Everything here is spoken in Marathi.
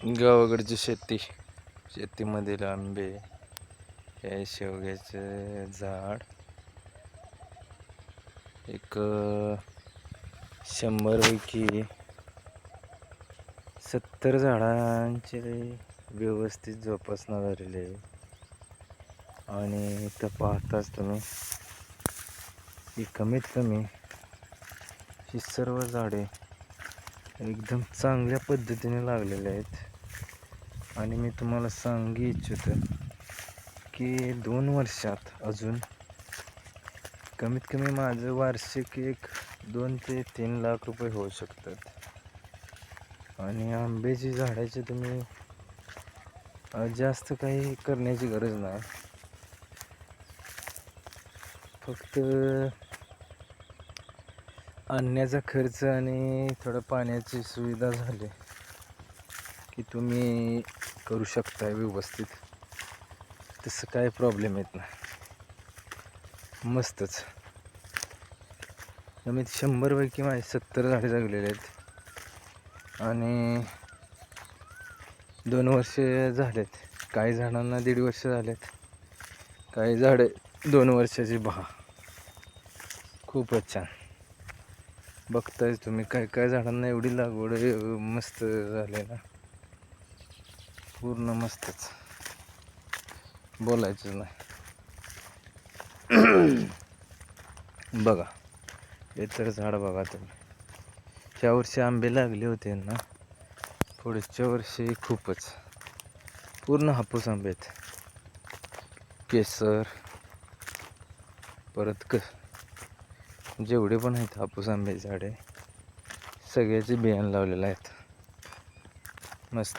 गावाकडची शेतीमधील आंबे, हे शेवग्याचं झाड एक 100पैकी 70 झाडांचे व्यवस्थित जोपासना झालेली आहे. आणि इथं पाहताच तुम्ही ही कमीत कमी ही सर्व झाडे एकदम चांगल्या पद्धतीने लागलेले आहेत. आणि मी तुम्हाला सांगू इच्छितो की 2 वर्षात अजून कमीत कमी माझं वार्षिक 2 ते 3 लाख रुपये होऊ शकतात. आणि आंब्याची झाडाची तुम्ही जास्त काही करण्याची गरज नाही. फक्त आणण्याचा खर्च आणि थोडं पाण्याची सुविधा झाली की तुम्ही करू शकता व्यवस्थित. तसं काय प्रॉब्लेम येत नाही. मस्तच. कमीत 100पैकी माझे 70 झाडे जगलेले आहेत. आणि 2 वर्ष झालेत. काही झाडांना 1.5 वर्ष झालेत. काही झाडे 2 वर्षाची खूपच छान. बघताय तुम्ही काय काय झाडांना एवढी लागवड मस्त झाली ना, पूर्ण मस्तच, बोलायचं नाही. बघा हे तर झाड बघा तुम्ही. ह्या वर्षी आंबे लागले होते ना, पुढच्या वर्षी खूपच पूर्ण हापूस आंबे आहेत. केसर परत जेवढे पण आहेत हापूस आंब्याचे झाडे सगळ्याचे बियाणे लावलेले आहेत. मस्त.